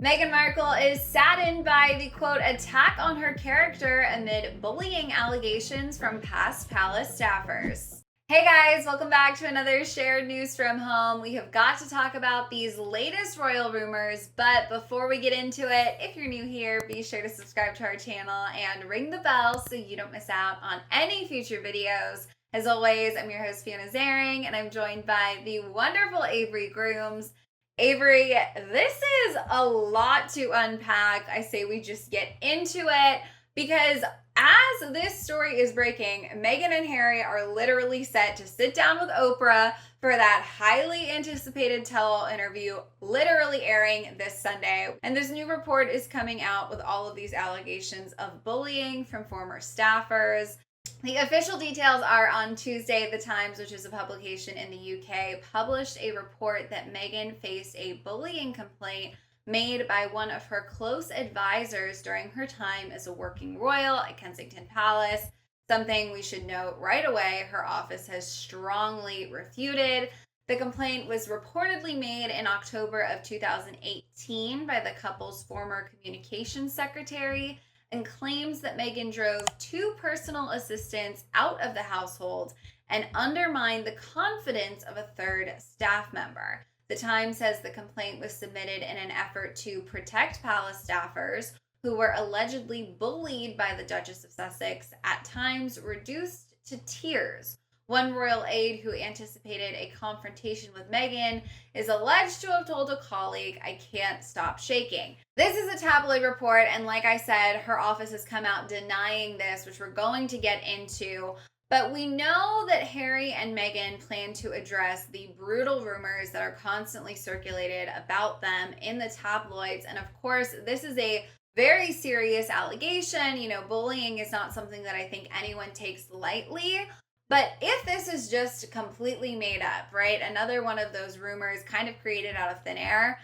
Meghan Markle is saddened by the quote attack on her character amid bullying allegations from past palace staffers. Hey guys, welcome back to another shared news from home. We have got to talk about these latest royal rumors, but before we get into it, if you're new here, be sure to subscribe to our channel and ring the bell so you don't miss out on any future videos. As always, I'm your host Fiona Zaring, and I'm joined by the wonderful Avery Grooms. Avery, this is a lot to unpack. I say we just get into it because as this story is breaking, Meghan and Harry are literally set to sit down with Oprah for that highly anticipated tell-all interview, literally airing this Sunday. And this new report is coming out with all of these allegations of bullying from former staffers. The official details are on Tuesday. The Times, which is a publication in the UK, published a report that Meghan faced a bullying complaint made by one of her close advisors during her time as a working royal at Kensington Palace. Something we should note right away, her office has strongly refuted. The complaint was reportedly made in October of 2018 by the couple's former communications secretary, and claims that Meghan drove two personal assistants out of the household and undermined the confidence of a third staff member. The Times says the complaint was submitted in an effort to protect palace staffers who were allegedly bullied by the Duchess of Sussex, at times reduced to tears. One royal aide who anticipated a confrontation with Meghan is alleged to have told a colleague, "I can't stop shaking." This is a tabloid report, and like I said, her office has come out denying this, which we're going to get into. But we know that Harry and Meghan plan to address the brutal rumors that are constantly circulated about them in the tabloids. And of course, this is a very serious allegation. You know, bullying is not something that I think anyone takes lightly. But if this is just completely made up, right? Another one of those rumors kind of created out of thin air.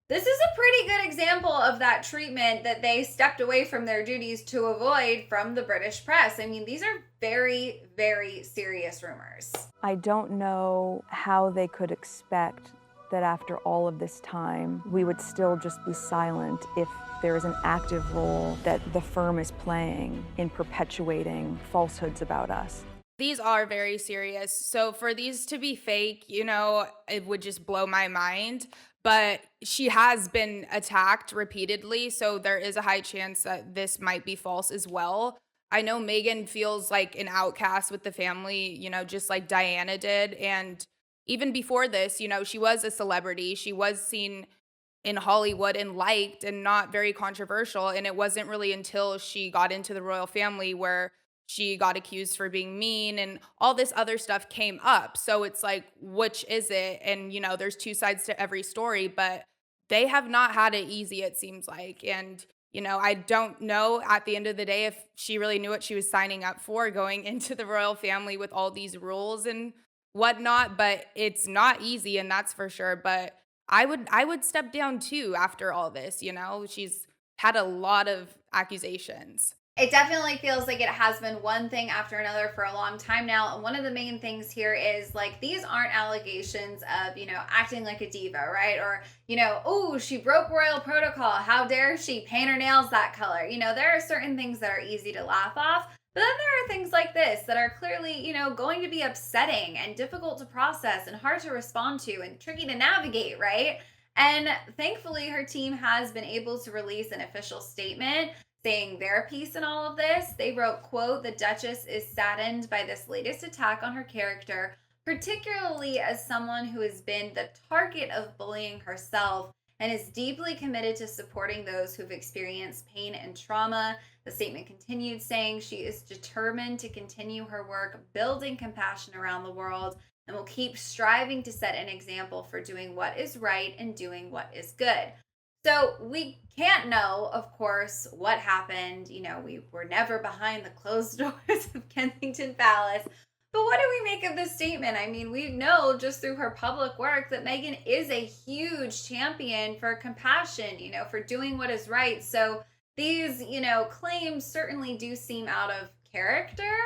This is a pretty good example of that treatment that they stepped away from their duties to avoid from the British press. I mean, these are very, very serious rumors. I don't know how they could expect that after all of this time, we would still just be silent if there is an active role that the firm is playing in perpetuating falsehoods about us. These are very serious. So for these to be fake, it would just blow my mind. But she has been attacked repeatedly, so there is a high chance that this might be false as well. I know Meghan feels like an outcast with the family, just like Diana did. And even before this, she was a celebrity. She was seen in Hollywood and liked and not very controversial. And it wasn't really until she got into the royal family where she got accused for being mean and all this other stuff came up. So it's like, which is it? And, there's two sides to every story, but they have not had it easy, it seems like. And, I don't know at the end of the day if she really knew what she was signing up for going into the royal family with all these rules and whatnot, but it's not easy, and that's for sure. But I would step down too after all this, she's had a lot of accusations. It definitely feels like it has been one thing after another for a long time now. And one of the main things here is like, these aren't allegations of, acting like a diva, right? Or, oh, she broke royal protocol. How dare she paint her nails that color? There are certain things that are easy to laugh off. But then there are things like this that are clearly, going to be upsetting and difficult to process and hard to respond to and tricky to navigate, right? And thankfully, her team has been able to release an official statement saying their piece in all of this. They wrote, quote, "The Duchess is saddened by this latest attack on her character, particularly as someone who has been the target of bullying herself, and is deeply committed to supporting those who've experienced pain and trauma." The statement continued saying she is determined to continue her work building compassion around the world and will keep striving to set an example for doing what is right and doing what is good. So we can't know, of course, what happened. We were never behind the closed doors of Kensington Palace. But what do we make of this statement? I mean, we know just through her public work that Meghan is a huge champion for compassion, for doing what is right. So these, claims certainly do seem out of character.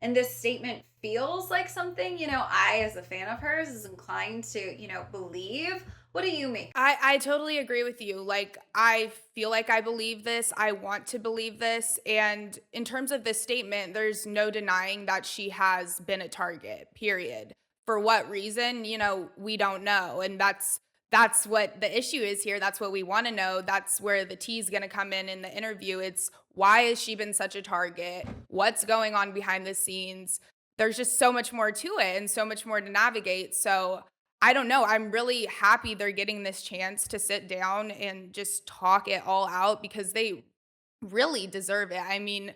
And this statement feels like something, I, as a fan of hers, is inclined to, believe. What do you make? I totally agree with you. Like, I feel like I believe this. I want to believe this. And in terms of this statement, there's no denying that she has been a target, period. For what reason, we don't know. And that's what the issue is here. That's what we want to know. That's where the tea is going to come in the interview. It's why has she been such a target? What's going on behind the scenes? There's just so much more to it and so much more to navigate. So I don't know. I'm really happy they're getting this chance to sit down and just talk it all out because they really deserve it. I mean,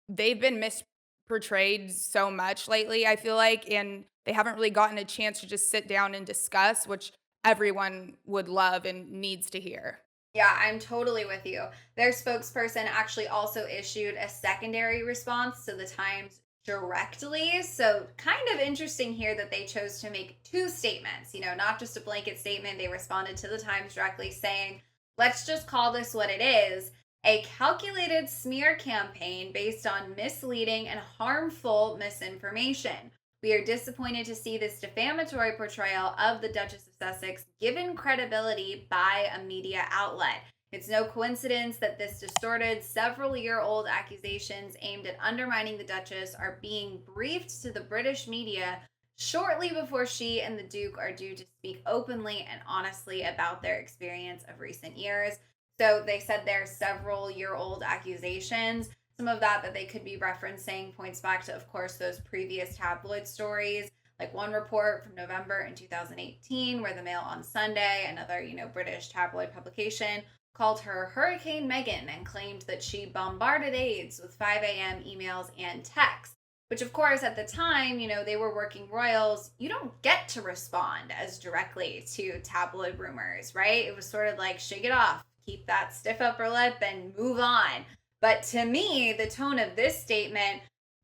they've been misportrayed so much lately, I feel like, and they haven't really gotten a chance to just sit down and discuss, which everyone would love and needs to hear. Yeah, I'm totally with you. Their spokesperson actually also issued a secondary response to the Times directly. So, kind of interesting here that they chose to make two statements, not just a blanket statement. They responded to the Times directly saying, let's just call this what it is, a calculated smear campaign based on misleading and harmful misinformation. We are disappointed to see this defamatory portrayal of the Duchess of Sussex given credibility by a media outlet. It's no coincidence that this distorted, several-year-old accusations aimed at undermining the Duchess are being briefed to the British media shortly before she and the Duke are due to speak openly and honestly about their experience of recent years. So they said they're several-year-old accusations. Some of that they could be referencing points back to, of course, those previous tabloid stories, like one report from November in 2018, where the Mail on Sunday, another, British tabloid publication, called her Hurricane Meghan and claimed that she bombarded aides with 5 a.m. emails and texts. Which, of course, at the time, they were working royals. You don't get to respond as directly to tabloid rumors, right? It was sort of like, shake it off, keep that stiff upper lip, and move on. But to me, the tone of this statement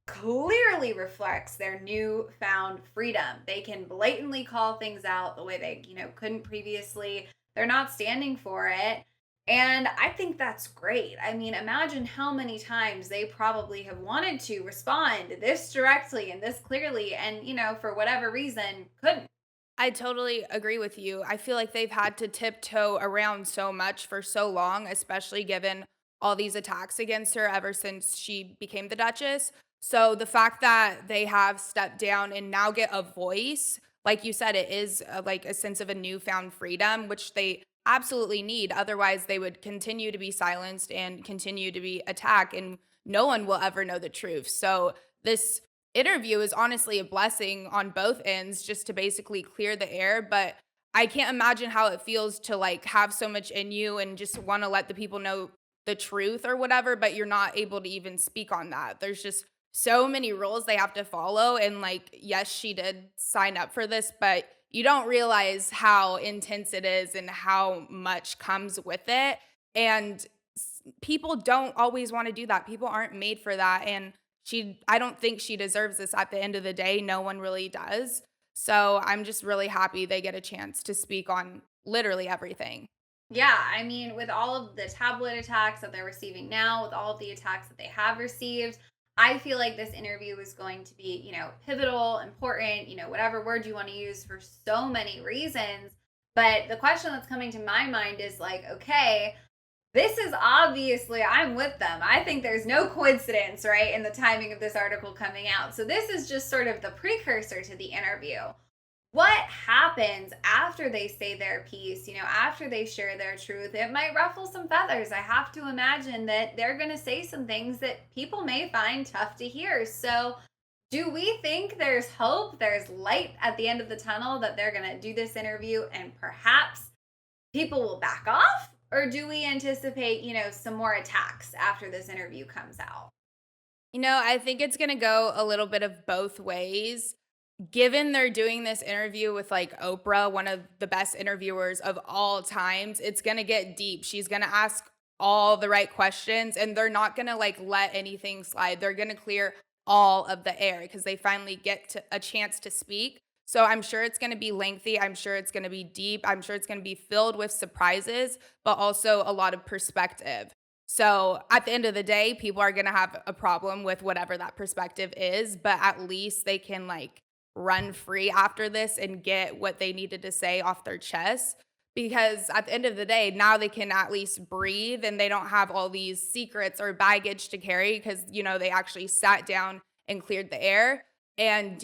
clearly reflects their newfound freedom. They can blatantly call things out the way they, couldn't previously. They're not standing for it. And I think that's great. I mean, imagine how many times they probably have wanted to respond this directly and this clearly, and, for whatever reason, couldn't. I totally agree with you. I feel like they've had to tiptoe around so much for so long, especially given all these attacks against her ever since she became the Duchess. So the fact that they have stepped down and now get a voice, like you said, it is like a sense of a newfound freedom, which they absolutely need. Otherwise, they would continue to be silenced and continue to be attacked, and no one will ever know the truth. So this interview is honestly a blessing on both ends just to basically clear the air. But I can't imagine how it feels to like have so much in you and just want to let the people know the truth or whatever, but you're not able to even speak on that. There's just so many rules they have to follow. And like, yes, she did sign up for this, but you don't realize how intense it is and how much comes with it. And people don't always want to do that. People aren't made for that. And I don't think she deserves this at the end of the day. No one really does. So I'm just really happy they get a chance to speak on literally everything. Yeah, I mean, with all of the tabloid attacks that they're receiving now, with all of the attacks that they have received, I feel like this interview is going to be, pivotal, important, whatever word you want to use for so many reasons. But the question that's coming to my mind is like, okay, this is obviously, I'm with them. I think there's no coincidence, right, in the timing of this article coming out. So this is just sort of the precursor to the interview. What happens after they say their piece, after they share their truth? It might ruffle some feathers. I have to imagine that they're going to say some things that people may find tough to hear. So, do we think there's hope, there's light at the end of the tunnel, that they're going to do this interview and perhaps people will back off? Or do we anticipate, some more attacks after this interview comes out? I think it's going to go a little bit of both ways. Given they're doing this interview with like Oprah, one of the best interviewers of all times, it's going to get deep. She's going to ask all the right questions and they're not going to like let anything slide. They're going to clear all of the air because they finally get a chance to speak. So I'm sure it's going to be lengthy. I'm sure it's going to be deep. I'm sure it's going to be filled with surprises, but also a lot of perspective. So at the end of the day, people are going to have a problem with whatever that perspective is, but at least they can like run free after this and get what they needed to say off their chest. because at the end of the day, now they can at least breathe and they don't have all these secrets or baggage to carry because, they actually sat down and cleared the air. And,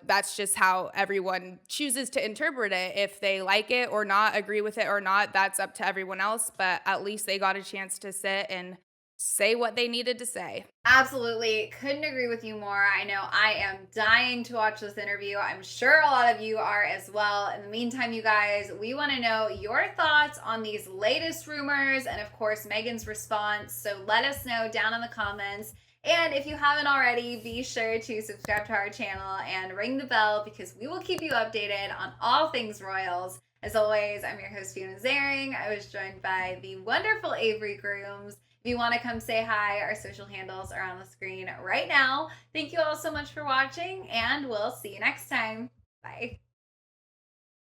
that's just how everyone chooses to interpret it. If they like it or not, agree with it or not, that's up to everyone else. But at least they got a chance to sit and say what they needed to say. Absolutely. Couldn't agree with you more. I know I am dying to watch this interview. I'm sure a lot of you are as well. In the meantime, you guys, we want to know your thoughts on these latest rumors and, of course, Meghan's response. So let us know down in the comments. And if you haven't already, be sure to subscribe to our channel and ring the bell because we will keep you updated on all things royals. As always, I'm your host, Fiona Zaring. I was joined by the wonderful Avery Grooms. If you want to come say hi, our social handles are on the screen right now. Thank you all so much for watching, and we'll see you next time. Bye.